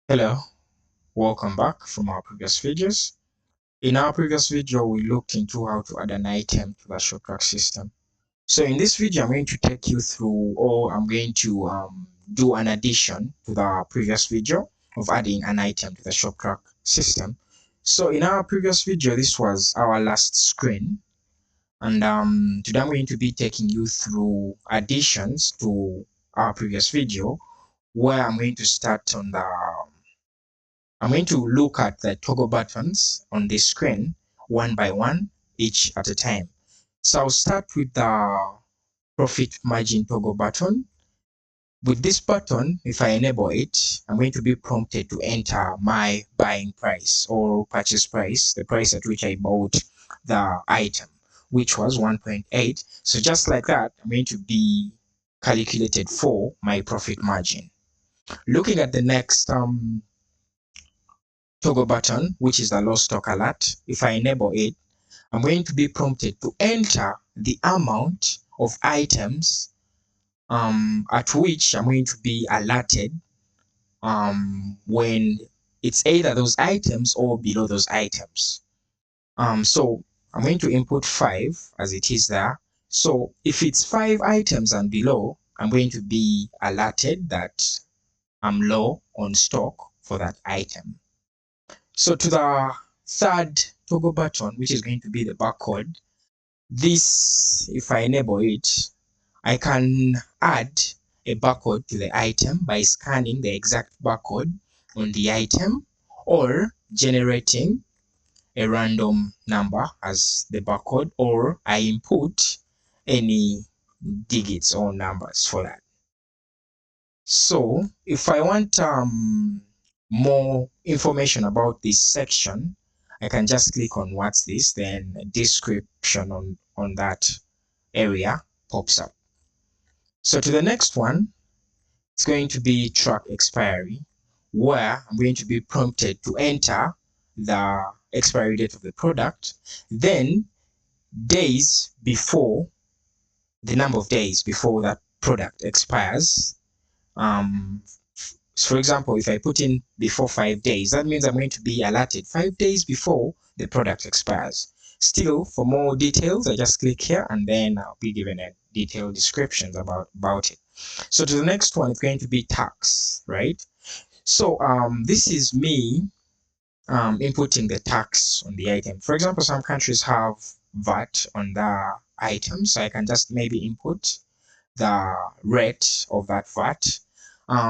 Hello, welcome back from our previous videos. In our previous video, we looked into how to add an item to the ShopTrack system. So in this video, I'm going to take you through, or I'm going to do an addition to the previous video of adding an item to the ShopTrack system. So in our previous video, this was our last screen. And today I'm going to be taking you through additions to our previous video, where I'm going to look at the toggle buttons on this screen one by one, each at a time. So I'll start with the profit margin toggle button. With this button, if I enable it, I'm going to be prompted to enter my buying price or purchase price, the price at which I bought the item, which was 1.8. So just like that, I'm going to be calculated for my profit margin. Looking at the next toggle button, which is the lost stock alert. If I enable it, I'm going to be prompted to enter the amount of items at which I'm going to be alerted when it's either those items or below those items. So I'm going to input 5 as it is there. So if it's 5 items and below, I'm going to be alerted that I'm low on stock for that item. So to the third toggle button, which is going to be the barcode, this, if I enable it, I can add a barcode to the item by scanning the exact barcode on the item or generating a random number as the barcode, or I input any digits or numbers for that. So if I want more information about this section, I can just click on what's this, then a description on that area pops up. So to the next one, it's going to be track expiry, where I'm going to be prompted to enter the expiry date of the product, then days before, the number of days before that product expires. For example, if I put in before 5 days, that means I'm going to be alerted 5 days before the product expires. Still, for more details, I just click here and then I'll be given a detailed description about it. So to the next one, it's going to be tax, right? So this is me inputting the tax on the item. For example, some countries have VAT on the item, so I can just maybe input the rate of that VAT.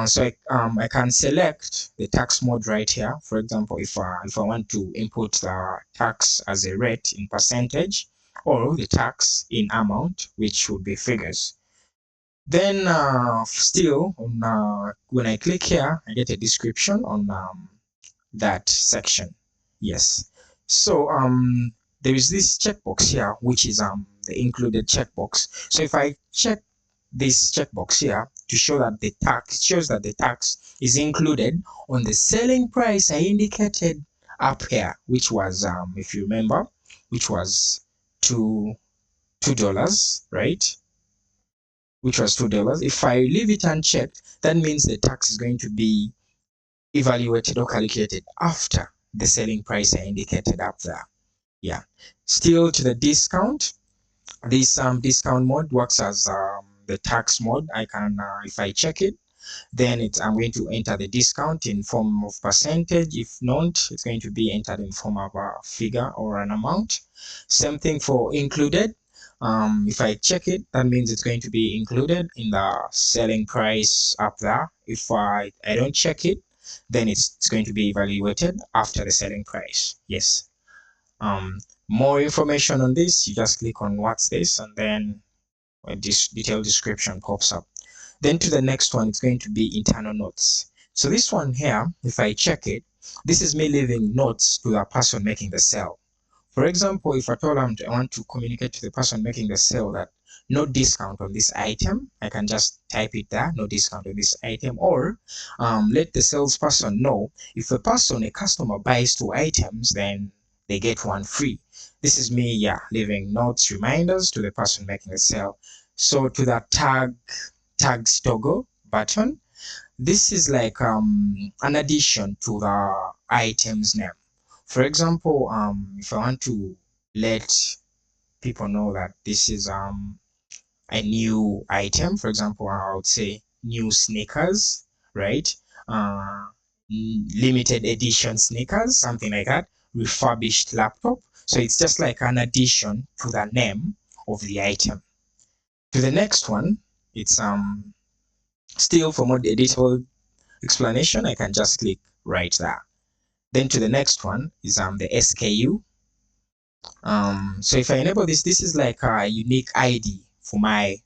So I can select the tax mode right here. For example, if I want to input the tax as a rate in percentage, or the tax in amount, which would be figures. Then still, when I click here, I get a description on that section. Yes. So there is this checkbox here, which is the included checkbox. So if I check this checkbox here to show that the tax, it shows that the tax is included on the selling price I indicated up here, which was if you remember, which was $2, right? Which was $2. If I leave it unchecked, that means the tax is going to be evaluated or calculated after the selling price I indicated up there. Yeah. Still to the discount, this discount mode works as the tax mode. I can if I check it, then I'm going to enter the discount in form of percentage. If not, it's going to be entered in form of a figure or an amount. Same thing for included. If I check it, that means it's going to be included in the selling price up there. If I don't check it, then it's going to be evaluated after the selling price. Yes. More information on this, you just click on what's this, and then this detailed description pops up. Then to the next one, it's going to be internal notes. So this one here, if I check it, this is me leaving notes to the person making the sale. For example, if I told them I want to communicate to the person making the sale that no discount on this item, I can just type it there, no discount on this item, or let the salesperson know if a customer buys 2 items, then they get 1 free. This is me, yeah, leaving notes, reminders to the person making the sale. So to the tags toggle button, This is like an addition to the item's name. For example, if I want to let people know that this is a new item, for example, I would say new sneakers, right? Uh, Limited edition sneakers, something like that. Refurbished laptop. So it's just like an addition to the name of the item. To the next one, it's still for more detailed explanation, I can just click right there. Then to the next one is the SKU. So if I enable this, this is like a unique ID for my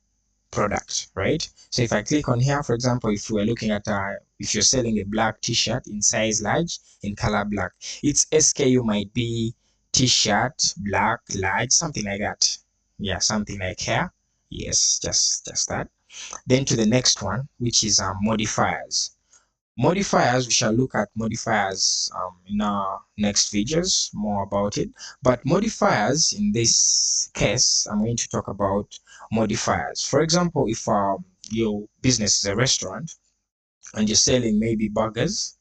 product, right? So if I click on here, for example, if we're looking at if you're selling a black t-shirt in size large in color black, its SKU might be t-shirt black large, something like that. Yeah, something like here. Yes, just that. Then to the next one, which is modifiers. Modifiers, we shall look at modifiers in our next videos, more about it. But modifiers, in this case, I'm going to talk about modifiers. For example, if your business is a restaurant and you're selling maybe burgers,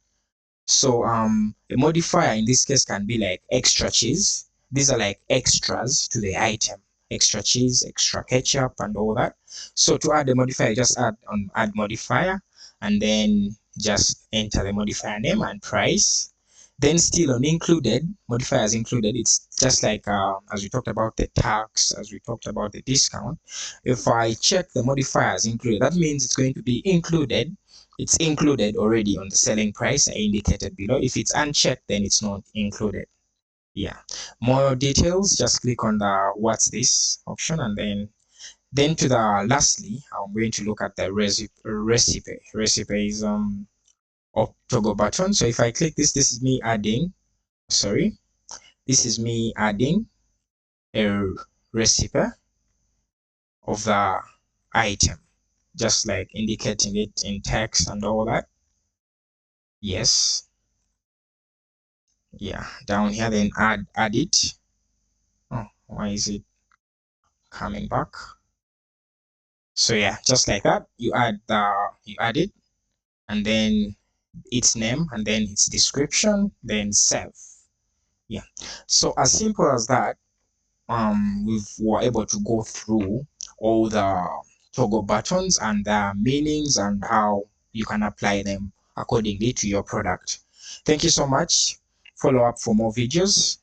so a modifier in this case can be like extra cheese. These are like extras to the item. Extra cheese, extra ketchup, and all that. So to add a modifier, just add modifier, and then just enter the modifier name and price. Then still on included, modifiers included, it's just like as we talked about the tax, as we talked about the discount. If I check the modifiers included, that means it's going to be included. It's included already on the selling price I indicated below. If it's unchecked, then it's not included. Yeah. More details, just click on the what's this option, and then to the lastly, I'm going to look at the recipe. Recipe is toggle button. So if I click this, this is me adding, sorry, this is me adding a recipe of the item, just like indicating it in text and all that. Yes. Yeah, down here, then add it. Oh, why is it coming back? So yeah, just like that, you add it, and then its name, and then its description, then save. Yeah, so as simple as that. We were able to go through all the toggle buttons and their meanings and how you can apply them accordingly to your product. Thank you so much. Follow up for more videos.